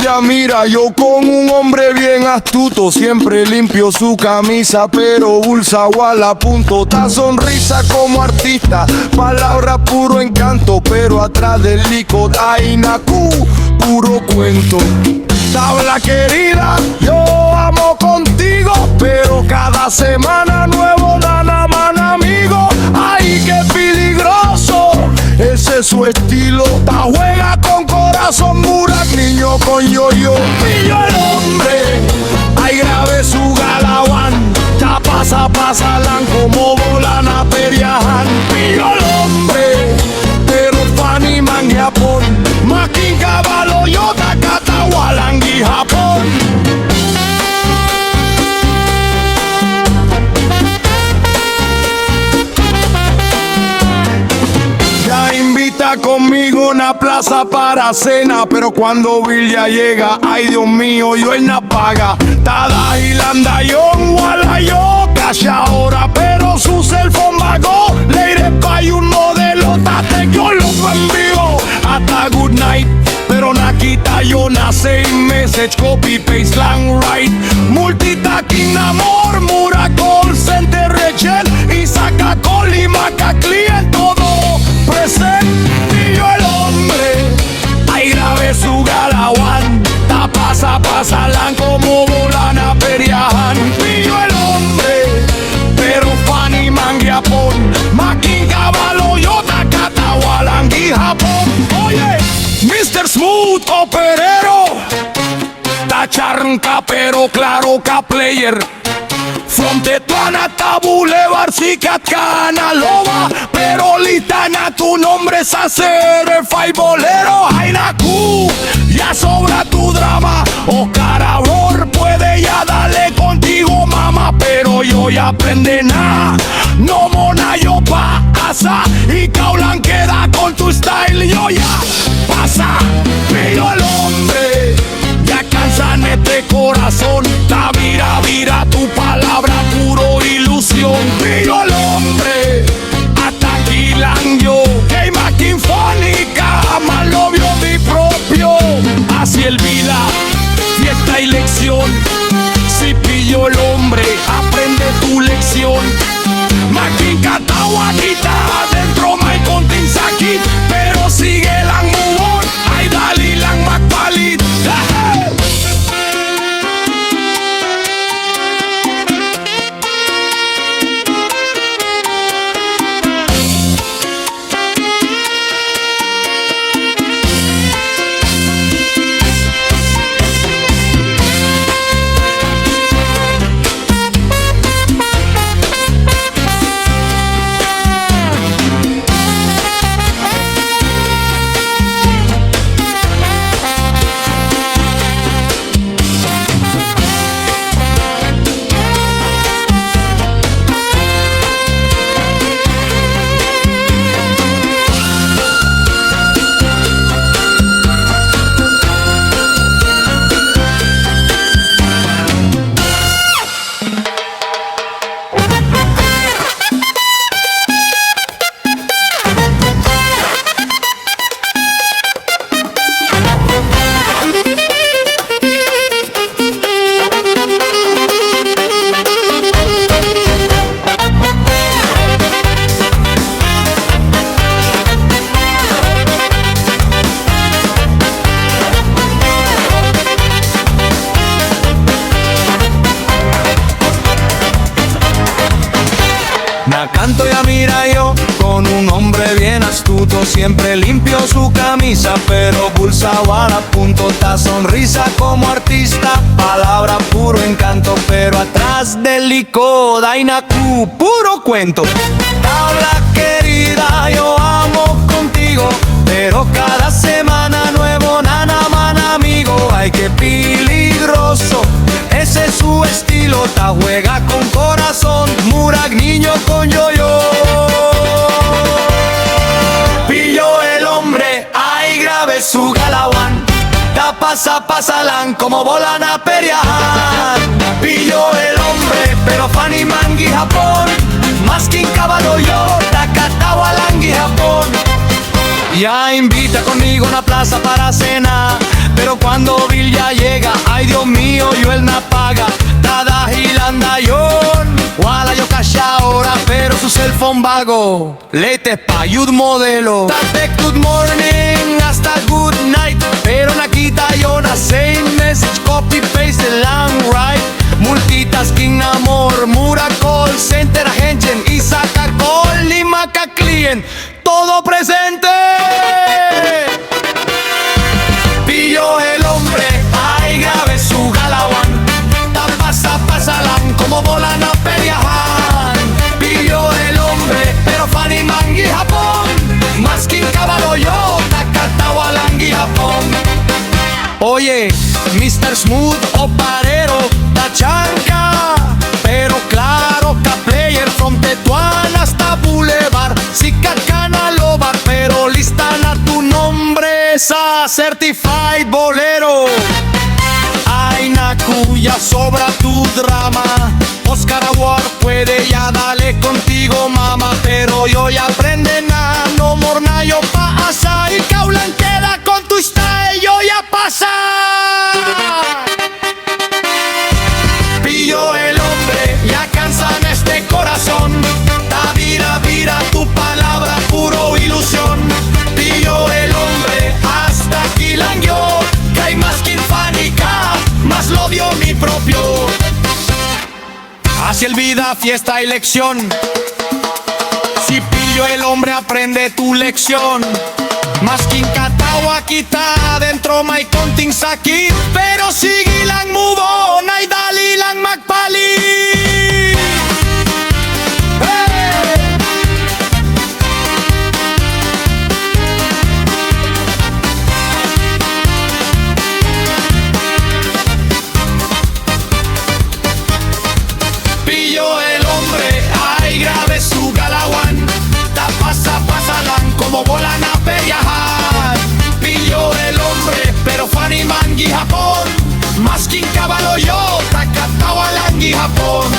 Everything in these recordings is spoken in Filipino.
Mira, mira, yo con un hombre bien astuto, siempre limpio su camisa, pero Bulsa Wala a punto. Ta sonrisa como artista, palabra puro encanto, pero atrás del licor hay Naku, puro cuento. Tabla querida, yo amo contigo, pero cada semana nuevo Danaman amigo. Ay, qué peligroso, ese es su estilo. Ta juega con corazón, Murak, niño con yo-yo. Pillo el hombre, ay grave su galawan. Ta pasalan como volana periajan. Pillo el hombre, pero Fanny man Japón. Makin caballo yo takata walangi Japón. Conmigo una plaza para cena, pero cuando Villa llega, ay Dios mío, yo él no paga. Tada Hilanda yo, wala yo, cacha ahora, pero su cell phone vagó. Le iré pa' y un modelo, tate yo lo envío. Hasta good night, pero Nakita yo nace y message, copy, paste, slang, right. Multitasking, amor, Mura, call center, rechel, y saca call y maca client, todo presente. Pillo el hombre, ay grave su galawan. Ta pasalan como volana periajan. Pillo el hombre, pero Fanny man Japón. Makin caballo yo takata walangi Japón. Oye, Mr. Smooth operero, ta charnca pero claro ca player. From Tetuán hasta Boulevard, Sicatkana, Loba, pero Litana, tu nombre es hacer el five bolero. Ay, Naku, ya sobra tu drama. Oscar Auror puede ya darle contigo, mamá, pero yo ya aprendí nada. No mona, yo pasa y Kaulan queda con tu style. Yo ya pasa, pero el hombre ya cansan este corazón. La vira tu palabra, puro ilusión. Pillo el hombre, hasta aquí yo. Hey, Makin Fónica, más lo vio mi propio. Así el vida, fiesta y lección. Si pillo el hombre, aprende tu lección. Makin Catahuaquita, adentro Mike Contin Saki, pero sigue la mubón. Ay, dale la McPalit. Nacanto ya mira yo, con un hombre bien astuto, siempre limpio su camisa, pero Bulsa Wala punto. Ta sonrisa como artista, palabra puro encanto, pero atrás del licor hay Naku, puro cuento. Tabla querida, yo amo contigo, pero cada semana nuevo Nanaman amigo. Ay, qué peligroso, ese es su estilo. Ta juega con corazón, Murak, niño con yo-yo. Pillo el hombre, ay grave su galawan. Ta pasalan como volana periajan. Pillo el hombre, pero Fanny mangi Japón. Maskin caballo yo, takata walangi Japón. Ya invita conmigo a una plaza para cena, pero cuando Villa napaga. Tadahilan yon, wala yo kasya ora, pero su cellphone bago. Latest pa youth modelo, tapek good morning hasta good night, pero nakita yo na same message, copy paste lang right. Multitasking na amor, mura call center agent, isa ka call, 5 ka client, todo presente. Pillo el hombre, ay grave su galawan, pasa lang como bola na peryahan. Pillo el hombre, pero funny man gihapon, masking kabalo yo, nakatawa lang gihapon. Oye, Mr. Smooth o parero, tachanka, pero claro ka player from Tetuan hasta Boulevard. Sikat ka na lobar, pero lista na tu nombre sa certified bolero. Ay naku, ya sobra tu drama, Oscar Award puede ya dale contigo mama, pero yo ya aprende na, no more na yo paasa. Ikaw lang queda con tu style, yo ya pasa. Pillo el hombre, ya cansan este corazón, ta vira, vira tu palabra, puro ilusión. Pillo el hombre, hasta aquí lang yo, que hay más que infánica, más lo dio mi propio. Hacia el vida, fiesta y lección, si pillo el hombre aprende tu lección. Mas katawa kita dentro may konting sakit, pero sige lang move on, ay dali lang magpalit. Hey! Pillo el hombre, ay grave su galawan, pasa lang como bola na peryahan. Pillo el hombre, pero funny man gihapon, masking kabalo yo, takatawa lang gihapon.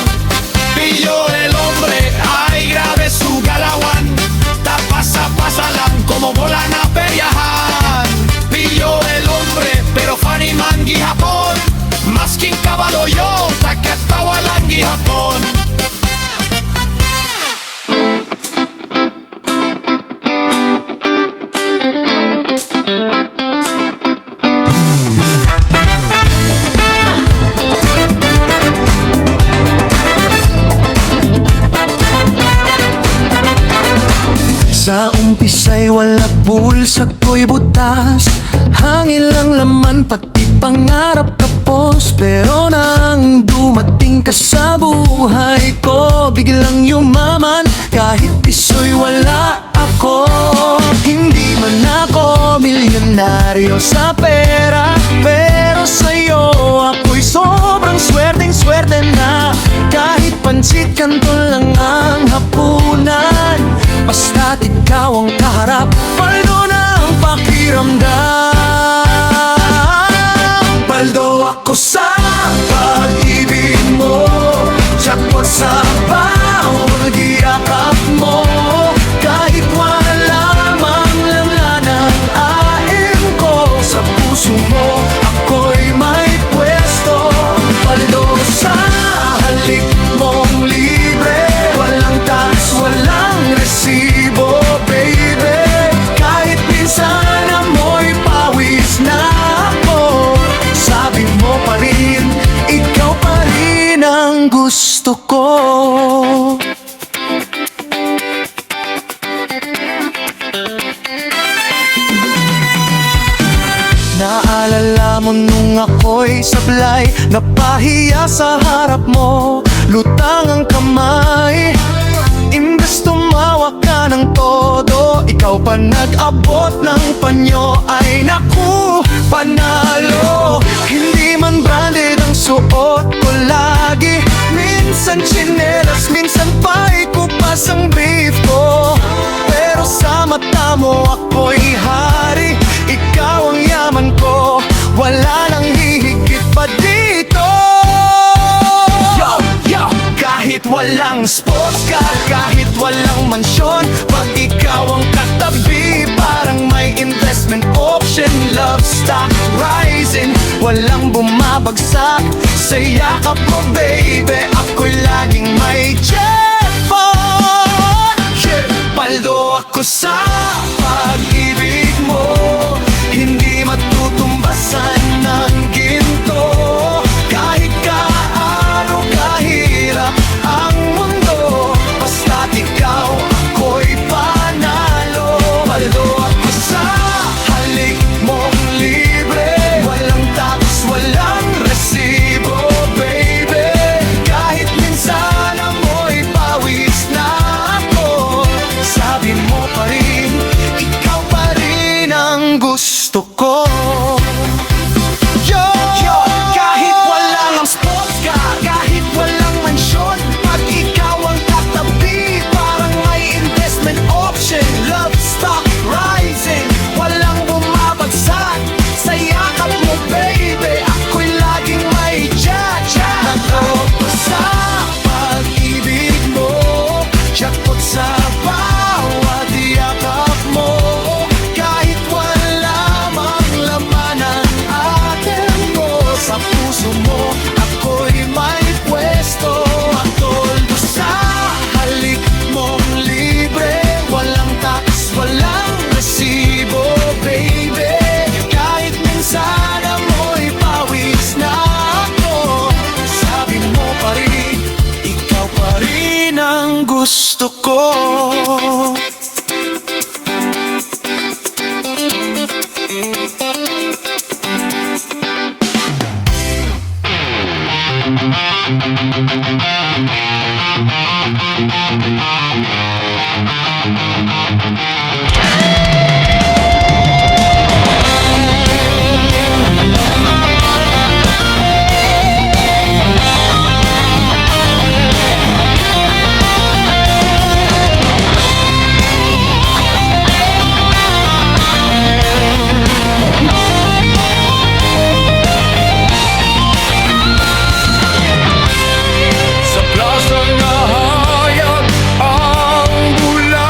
Pillo el hombre, ay grave su galawan, pasa lang como bola na peryahan. Pillo el hombre, pero funny man gihapon, masking kabalo yo, takatawa lang gihapon. Sa umpisa'y wala bulsa ko'y butas, hangin lang laman pati pangarap kapos. Pero nang dumating ka sa buhay ko, biglang yumaman kahit piso'y wala ako. Hindi man ako milyonaryo sa pera, pero sa'yo ako'y sobrang swerteng-swerte na. Kahit pansit kanto lang ang hapunan, basta't ikaw ang kaharap, paldo na ang pakiramdam. Paldo ako sa pag-ibig mo, jackpot sa bawat yakap mo. Kahit wala mang laman ang aim ko sa puso mo, ako'y may pwesto. Paldo sa halik mong libre, walang tax, walang resibo, baby. Kahit minsan amoy pawis na ako, sabi mo pa rin, ikaw pa rin ang gusto ko. Naalala mo nung ako'y sablay, napahiya sa harap mo, lutang ang kamay. Imbes tumawa ka ng todo, ikaw pa nag-abot ng panyo. Ay naku, panalo. Hindi man branded ang suot ko lagi, minsan tsinelas, minsan pa'y kupas ang brief ko. Pero sa mata mo ako'y hari, ikaw ang yaman ko, wala nang hihigit pa dito. Yo, yo! Kahit walang sports car, kahit walang mansyon, pag ikaw ang katabi, parang may investment option. ocean, love stock rising. Walang bumabagsak sa yakap mo, baby. Ako'y laging may jackpot. Paldo ako sa pag-ibig mo, hindi matutumbasan ng ginto. Kahit gaano kahirap ang mundo, basta't ikaw ako'y panalo. Paldo ako sa halik mong libre, walang tapos, walang resibo, baby. Kahit minsan amoy pawis na ako, sabi mo pa rin, ikaw pa rin ang gusto ko. Kahit walang ang sports car, kahit walang mansyon, pag ikaw ang katabi, parang may investment option. Love stock rising, walang bumabagsak sa yakap mo, baby. Ako'y laging may jackpot. Nako sa pag-ibig mo, jackpot sa bawat yakap mo. Kahit wala mang laman ang atin mo, sa puso mo ako'y may pwesto. Matoldo sa halik mong libre, walang tax, walang resibo, baby. Kahit minsan amoy pawis na ako, sabi mo pa rin, ikaw pa rin ang gusto ko. Sa plaza nahayag ang bulan,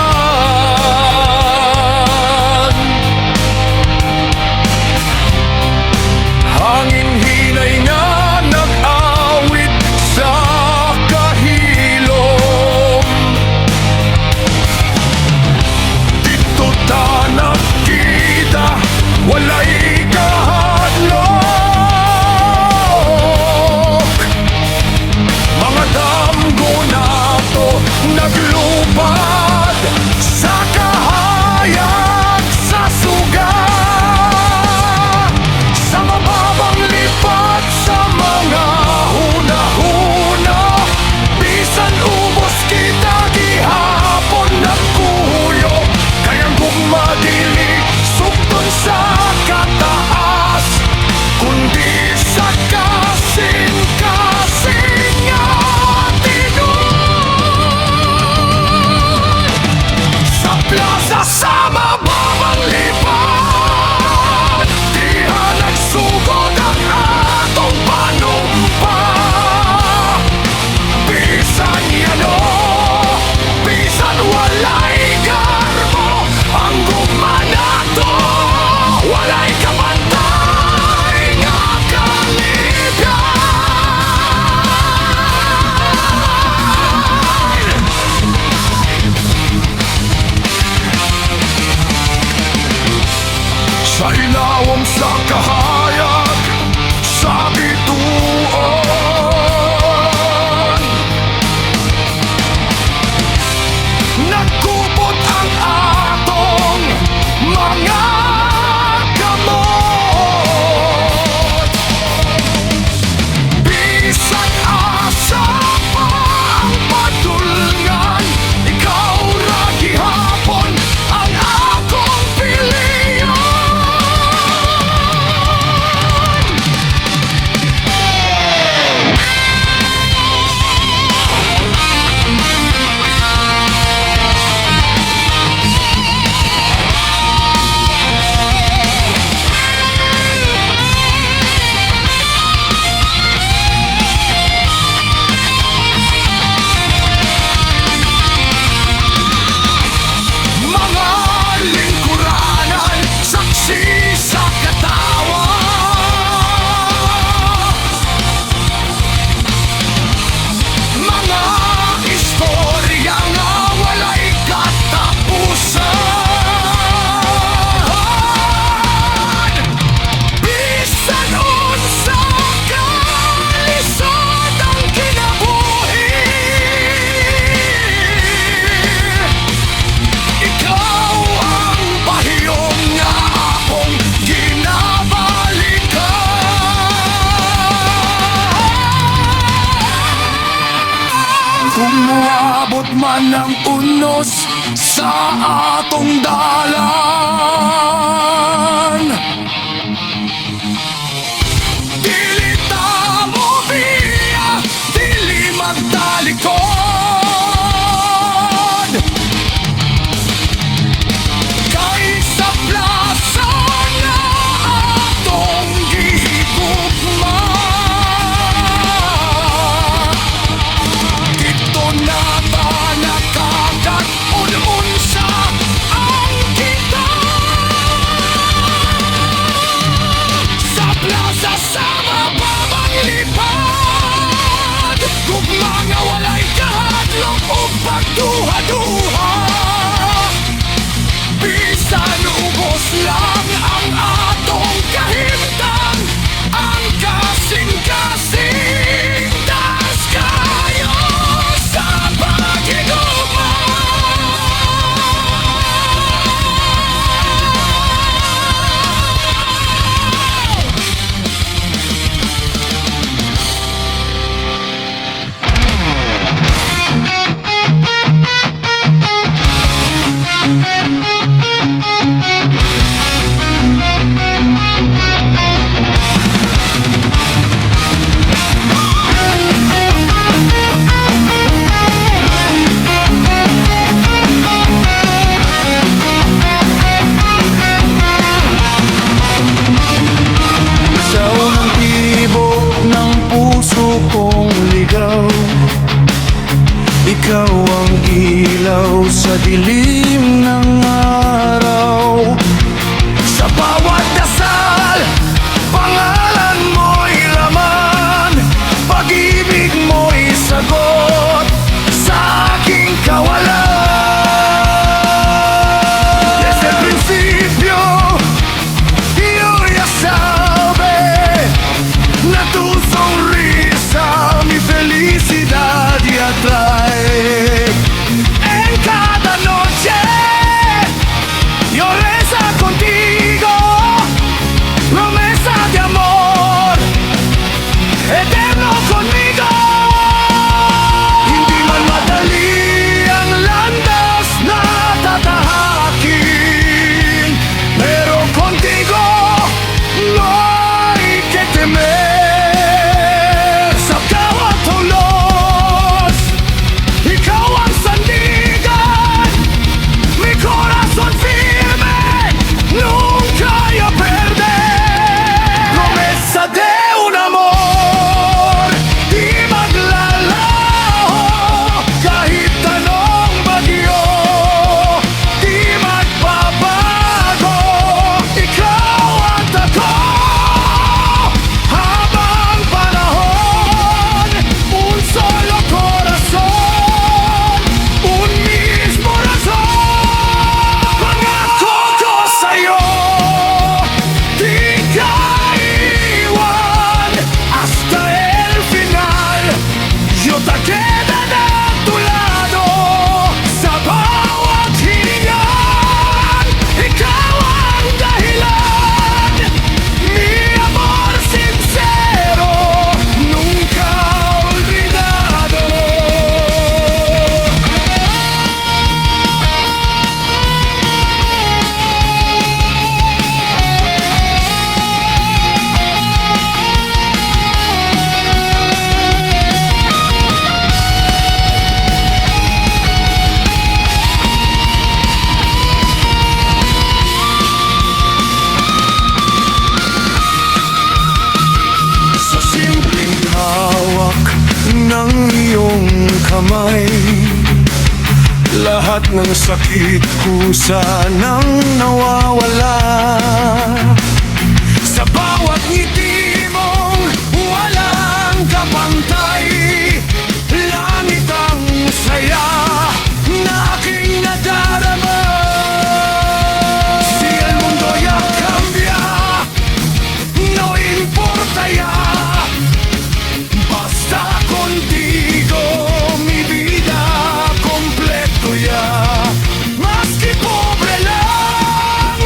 hangin hinay na nag-awit sa kahilom. Dito ta nakita, wala'y kahadlok. Mga damgo na to naglupad sa kahayag, sa suga, sa mababang lipat, sa mga huna-huna. Bisan ubos kita gihapon nagkuyo, kayang gumadili sugton sa kataas, kundi sa kasing-kasing nga tinud. Sa plaza sa mababang lipat, diha nagsugod ang atong panumpa. Bisan yano, bisan walay garbo, ang gumanato walay kapantay nga kalipyan. Sa ilawom sa kahayag, sa bituon, nagkupot ang atong mga gamot. Bisan asa pa ang padulngan, ikaw ra gihapon ang akong pilihan. man ang unos sa atong dalan. Dili ta mo biya, dili magtalikod. Kay sa plaza na atong gihigugma, dito na ta nakagat unsa ang kita. Sa plaza sa mababang lipad, gugma nga walay kahadlok o pagduha-duha. Bisan ubos lang ang atong kahimtang, ang kasing-kasing taas kayo sa pagigugma. Sa unang tibok ng puso kong ligaw, ikaw ang ilaw sa dilim ng araw. Sa bawat dasal, pangalan mo'y laman, pag-ibig mo'y sagot sa aking kawalan. Desde el principio yo ya sabe na tu sonrisa mi felicidad ya trae. En cada noche yo reza contigo, promesa de amor eterno conmigo. Hindi man madali ang landas na tatahakin, pero contigo no hay que temer. Sa bawat tulos, ikaw ang sandigan, mi corazón firme nunca ya perder. Promesa de un amor di maglalaho, kahit anong bagyo di magbabago. Ikaw at ako habang panahon, un solo corazón, un mismo razón. Pangako ko sa'yo, di ka iwan hasta el final. Yo te quedaré a tu lado sa bawat hiningan. Ikaw ang dahilan, mi amor sincero, nunca olvidado. Sa simpleng hawak ng iyong kamay, lahat ng sakit kusa nang nawawala. Sa bawat ngiti mong walang kapantay, langit ang saya na aking nadarama. Si el mundo ya cambia, no importa ya, basta contigo mi vida completo ya. Maski pobre lang,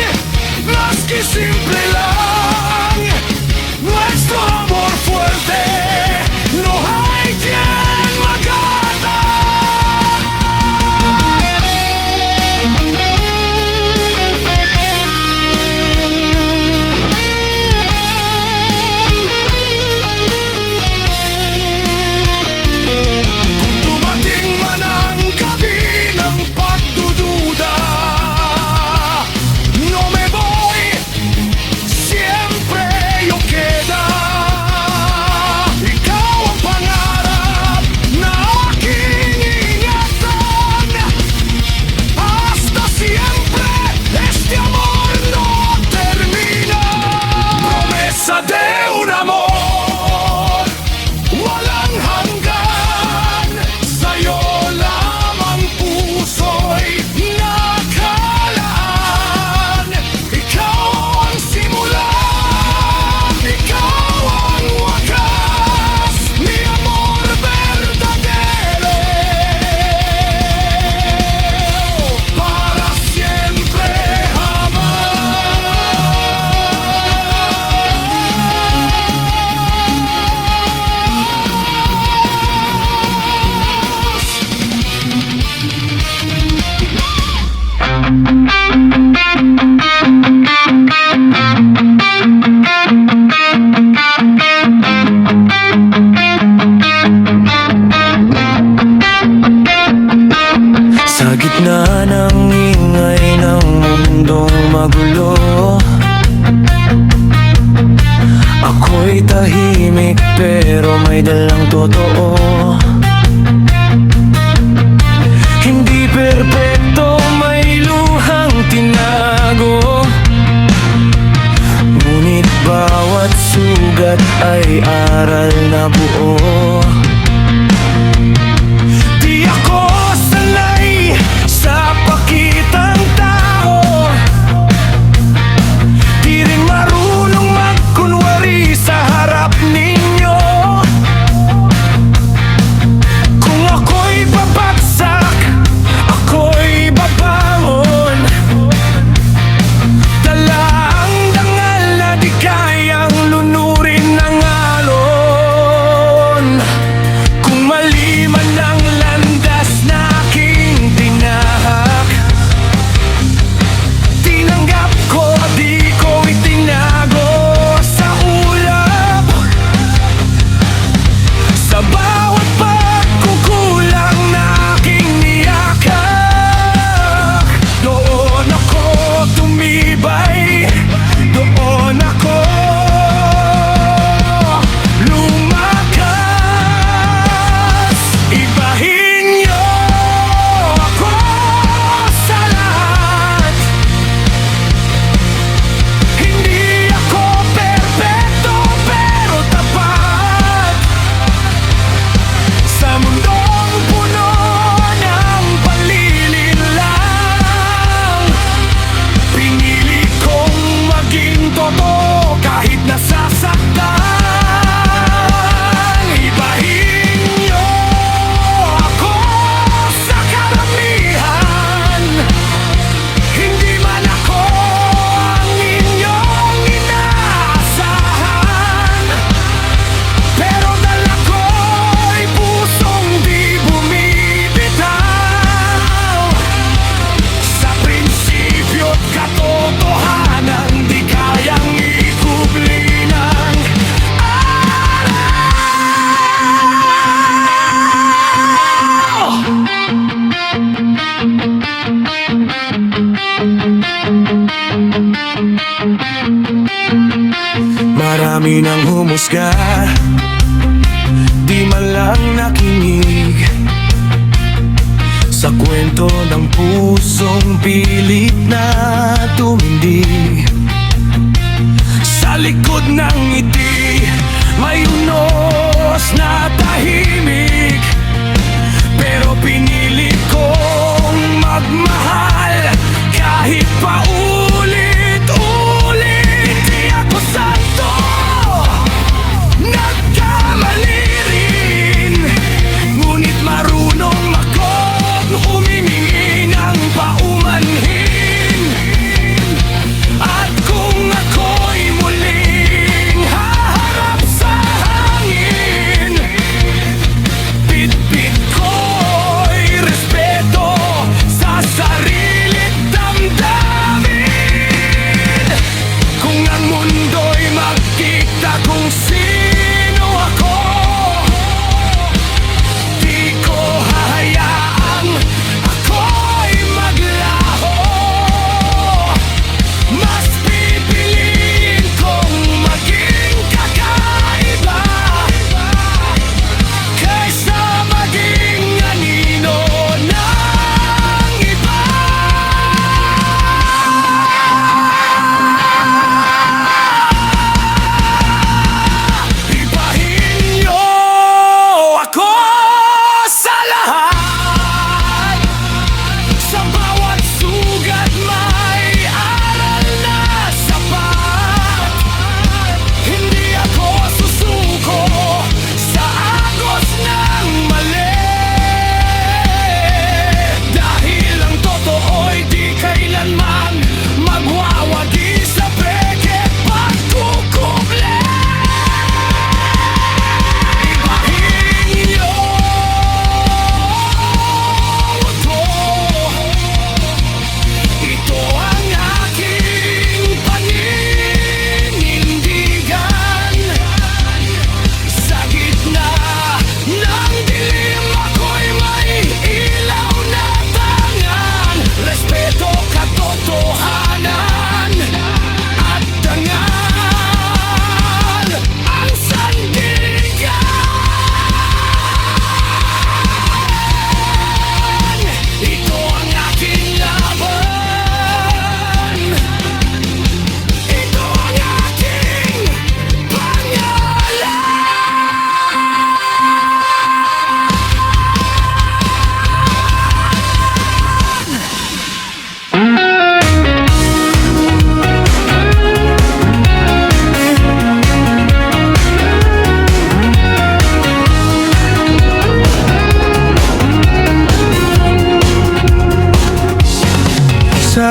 Ako'y tahimik pero may dalang totoo. Hindi perpekto, may luhang tinago. Ngunit bawat sugat ay aral na buo. Di ako sanay sa pakitang tao, di rin marunong magkunwari sa harap ninyo. Kung ako'y babagsak, ako'y babangon. Dala ang dangal na di kayang lunurin ng alon. Kung mali man ang landas na aking tinahak, tinanggap ko, di ko itinago sa ulap. Sa bawat pagkukulang na aking niyakap, doon ako tumibay, doon ako lumakas. Ibahin niyo ako sa lahat. Hindi ako perpekto pero tapat. Sa mundong puno ng panlilinlang, pinili kong maging totoo kahit nasasaktan. Ibahin niyo ako sa karamihan. Hindi man ako ang inyong inaasahan, pero dala ko'y pusong di bumibitaw. Sa prinsipyo't katotohanan, di kayang ikubli ng araw. Marami nang humusga, di man lang nakinig sa kwento ng pusong pilit na tumindig. Sa likod ng ngiti, may unos na tahimik, pero pinili kong magmahal kahit paulit-ulit. Di ako santo, nagkamali rin, ngunit marunong akong humimingi ng paumanhin. At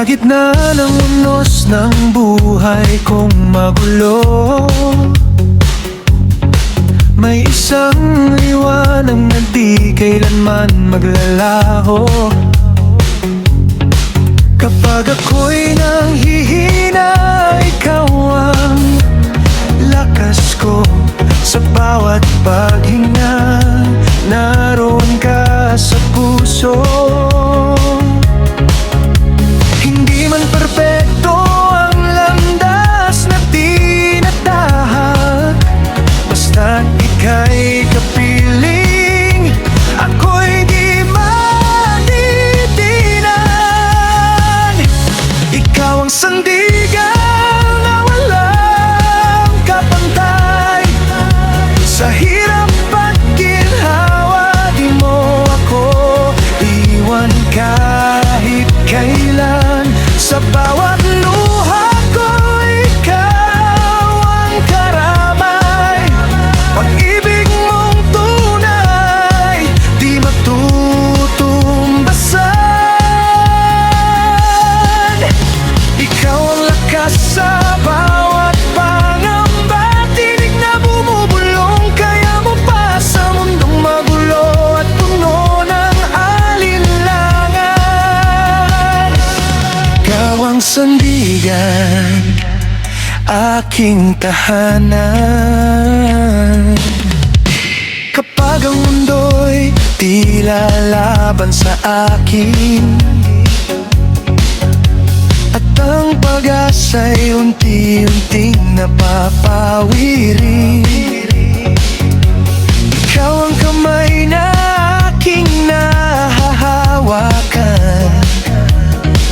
Sa gitna ng unos ng buhay kong magulo, may isang liwanag na di kailanman maglalaho. Kapag ako'y nanghihina, ikaw ang lakas ko. Sa bawat paghinga, naroon ka sa puso. Hindi man perpekto ang landas na tinatahak, basta't ika'y kapiling, ako'y di matitinan. Ikaw ang sandigan na walang kapantay. Sa hirap at ginhawa, di mo ako iwan kahit kailan. Sa bawat luha ko, ikaw ang karamay. Pag-ibig mong tunay, di matutumbasan. Ikaw ang lakas sa bawat pangamba, tinig na bumubulong, kaya mo pa sa mundong magulo at puno ng alinlangan. Ikaw ang sandigan, aking tahanan. Kapag ang mundo'y tila laban sa akin, at ang pag-asa'y unti-unting napapawirin, ikaw ang kamay na aking nahahawakan.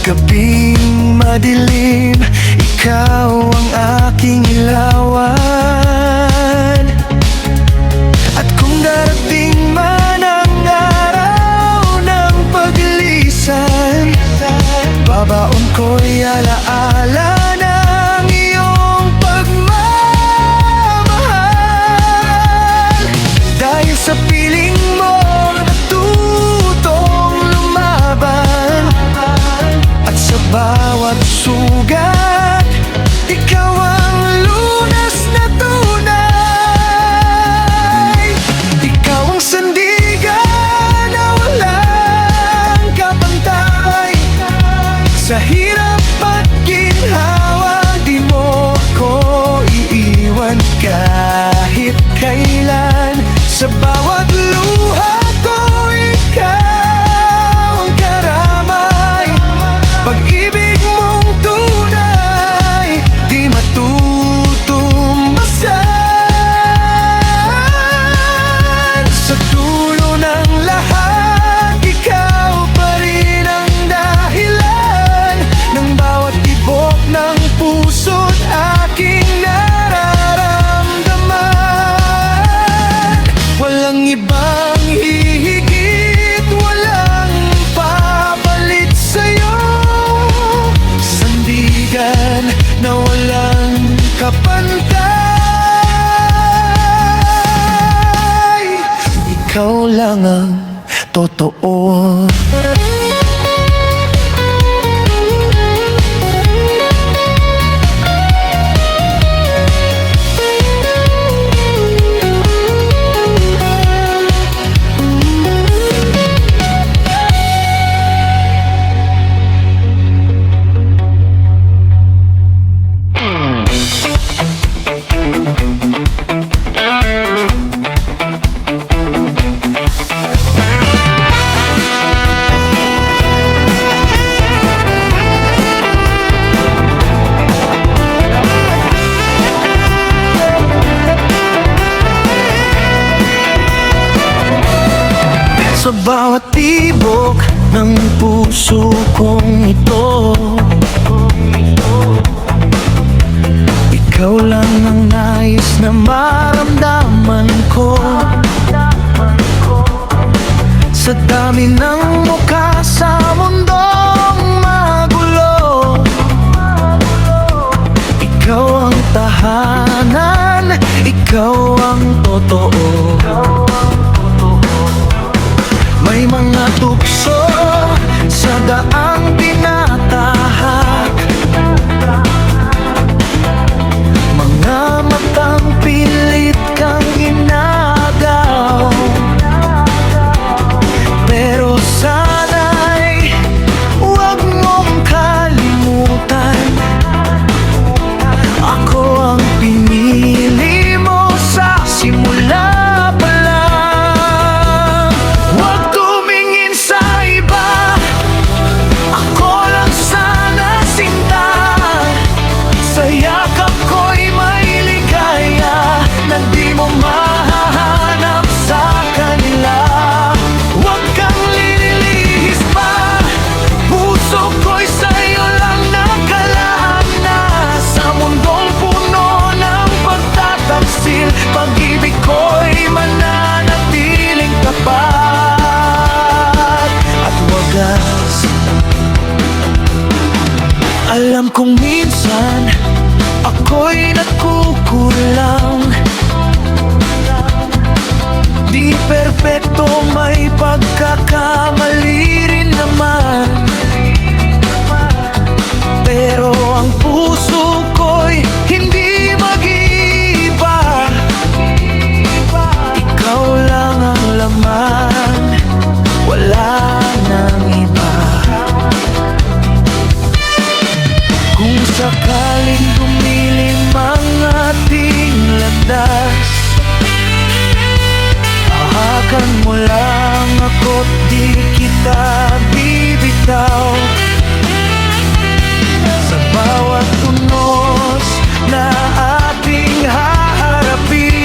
Gabing madilim, ikaw ang aking ilawan. At kung darating man ang araw ng paglisan, babaon ko'y alaala ng iyong pagmamahal. Dahil sa piling mo, natutong lumaban. At sa bawat sugat, ikaw ang lunas na tunay. Ikaw ang sandigan na walang kapantay. Sa hirap at ginhawa, di mo ako iiwan kahit kailan. Sa bawat luha ko, ikaw ang karamay. Pag-ibig mong tunay, di matutumbasan. Sa dulo ng lahat, ikaw pa rin ang dahilan ng bawat tibok ng puso't aking nararamdaman. Walang ibang hihigit, walang papalit sa'yo. Sandigan na walang kapantay. Ikaw lang ang totoo. Sa bawat tibok ng puso kong ito, ikaw lang ang nais na maramdaman ko. Sa dami ng mukha sa mundong magulo, ikaw ang tahanan, ikaw ang totoo. May mga tukso sa daang tinatahan, Kung minsan ako'y nagkukulang, di perpekto, may pagkakamali rin naman. Pero ang puso ko'y hindi mag-iiba. Ikaw lang ang laman, wala nang iba. Kung sakaling dumilim ang ating landas, hahakan mo lang ako't di kita bibitaw. Sa bawat tunos na ating haharapin,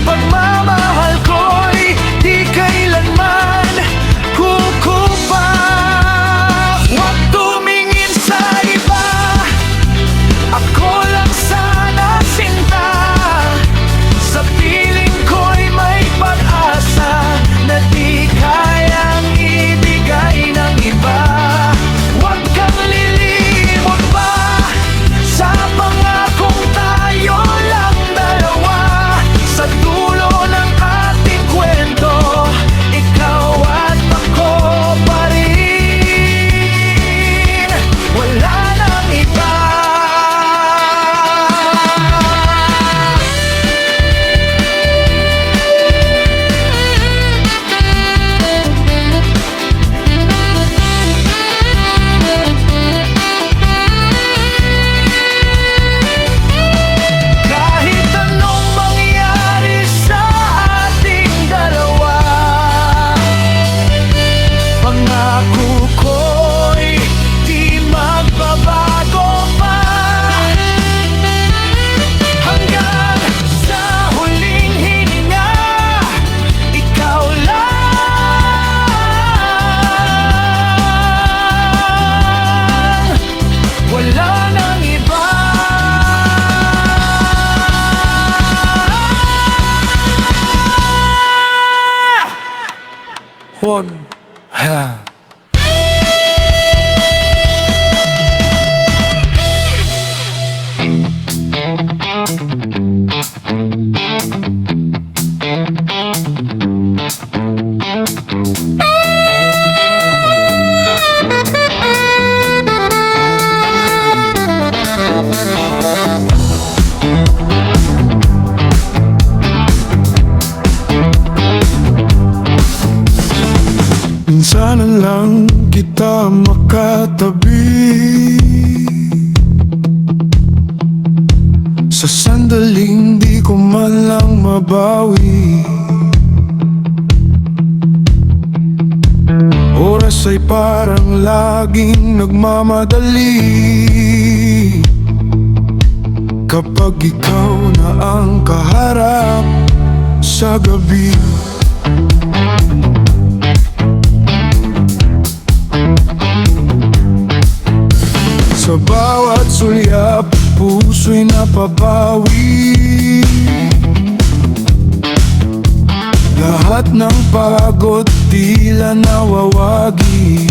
pagmamahal ko'y di kailanman kukupa. Huwag tumingin sa iba, ako lang sana sinta. Sa piling ko'y may pag-asa na di kayang ibigay ng iba. Huwag kang lilimot pa sa pangakong tayo lang dalawa. Sa dulo ng ating kwento, ikaw at ako pa rin, wala nang iba. Kahit anong mangyari sa ating dalawa, pangako ko'y di magbabago pa. Hanggang sa huling hininga, ikaw lang, wala nang iba. Huwag minsan na lang kita makatabi. Sa sandaling di ko man lang mabawi, oras ay parang laging nagmamadali. Kapag ikaw na ang kaharap sa gabi, sa bawat sulyap, puso'y napabawi. Lahat ng pagod tila nawawagi.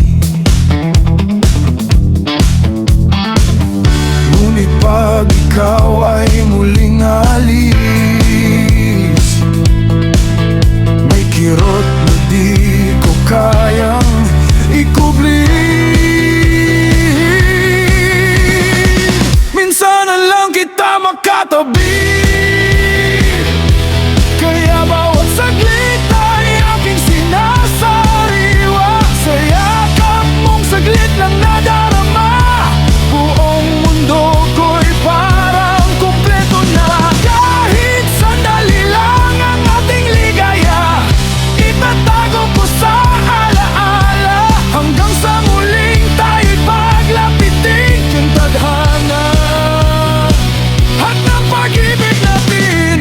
Ngunit pag ikaw ay muling alis, may kirot na di ko kayang ikubli. Minsan na lang kita makatabi, kaya bawat saglit ay aking sinasariwa. Sa yakap mong saglit lang nadarama, buong mundo ko'y parang kumpleto na. Kahit sandali lang ang ating ligaya, itatago ko sa alaala. Hanggang sa muling tayo'y paglapitin yung tadhana at ng pag-ibig natin.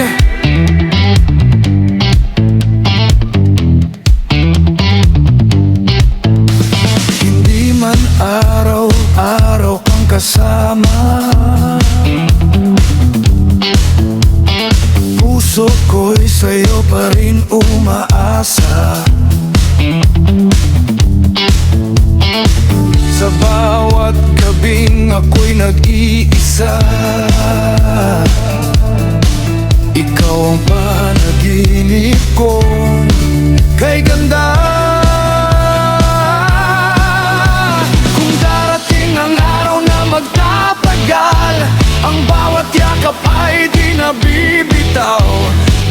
Hindi man araw-araw kang kasama, puso ko'y sa'yo pa rin umaasa. Sa Sa bawat gabing ako'y nag-iisa, ikaw ang panaginip ko, kay ganda. Kung darating ang araw na magtatagal, ang bawat yakap ay di nabibitaw.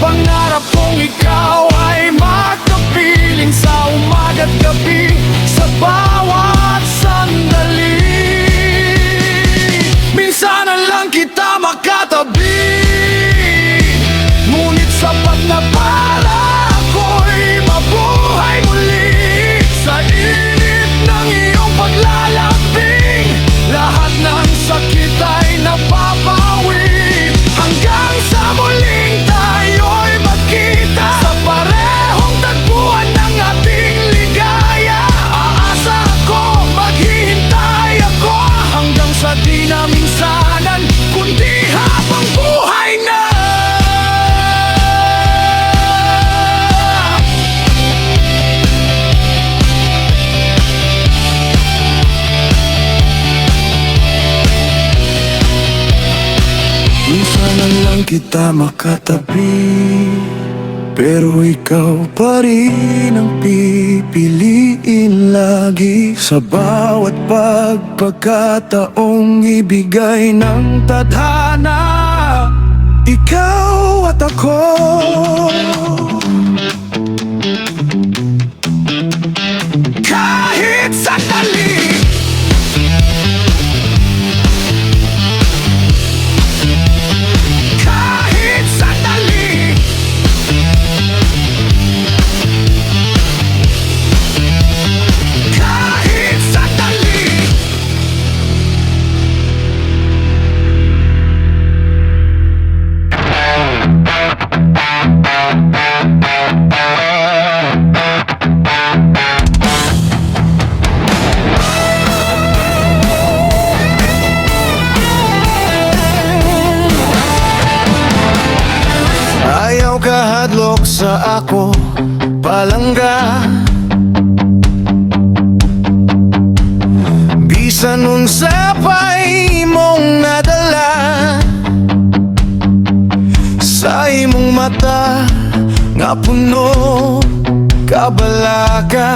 Pangarap kong ikaw ay magkapiling sa umaga't gabi, sa bawat sandali. Minsan na lang kita makatabi, ngunit sapat na para ako'y mabuhay muli. Sa init ng iyong paglalambing, lahat ng sakit ay napapawi. Hanggang sa muling tayo'y magkita, sa parehong tagpuan ng ating ligaya. Aasa ako, maghihintay ako, hanggang sa di na minsanan, kundi habang buhay na. Minsan na lang kita makatabi, pero ikaw pa rin ang pipiliin lagi. Sa bawat pagkakataong ibigay ng tadhana, ikaw at ako. Kahit sandali, kahit sandali, kahit sandali. Ayaw kahadlok sa ako palangga, bisan unsa pa'y imong nadala. Sa imong mata nga puno kabalaga,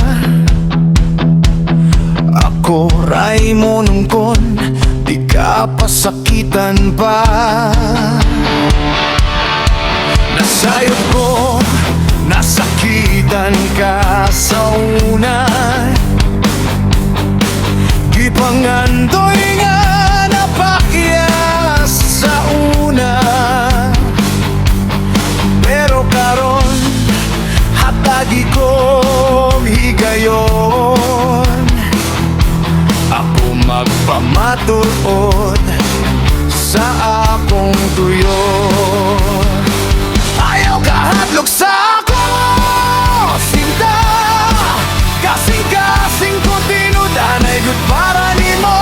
ako ray mo nungkon, di ka pasakitan pa. Nasayop ko, nasakitan ka sa una, gipangandoy nga napakyas sa una. Pero karon, hatagi ko higayon, ako magpamatuod sa akong tuyon. Ayaw kahadlok sa ako, sinta, kasing-kasing ko tinudanay good para nimo.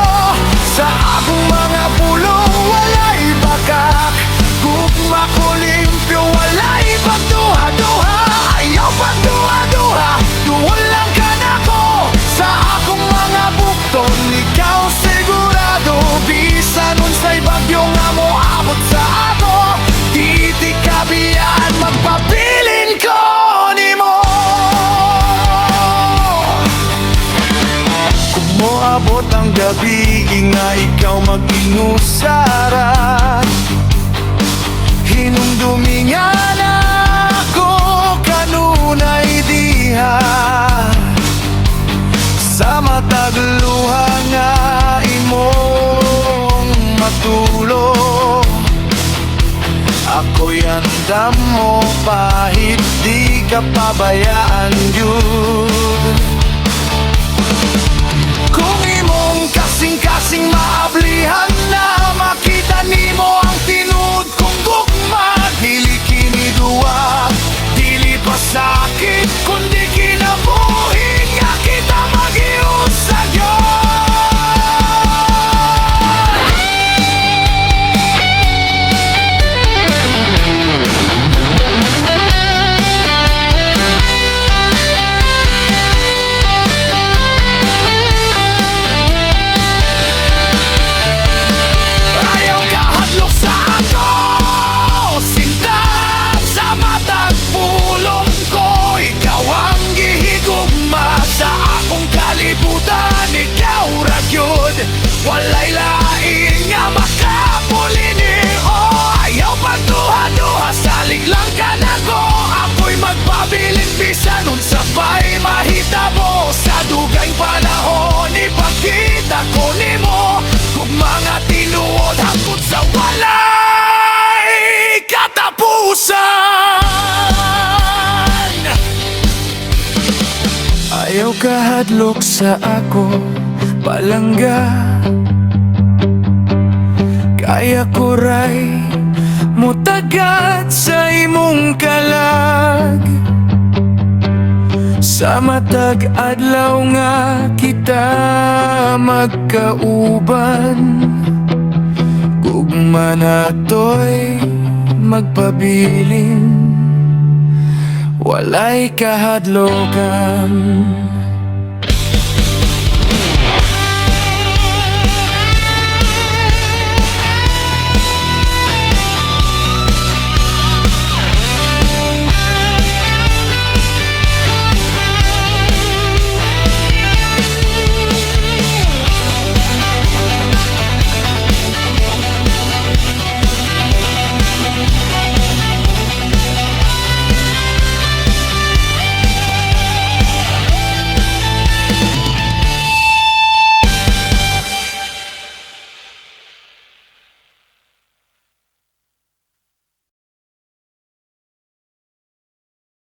Sa akong mga pulong walay bakak, gugma ko limpyo walay pagduha-duha. Ayaw pagduha-duha, duwal lang ka na ko. Sa akong mga bukton, ikaw sigurado. Bisan unsay bagyo nga mo abot sa ato, di kabiyan magpabilin ko nimo. Kung moabot ang gabi nga ikaw mag-inusaran, hinumdumi nga na ako kanunay diha. Sa matagluha nga imong matulog, ako'y andam mo pahit, di ka pabayaan yun. Kung imong kasing-kasing maablihan na makita nimo ang tinud kong gugma, dili kini duwa, dili pa sakit, kundi kinabuhi nga kita mag-iusag yun. kahadlok sa ako palangga, kaya ko ray mutagat sa imong kalag. Sa matag adlaw nga kita magkauban, gugma nato'y magpabilin, walay kahadlokan.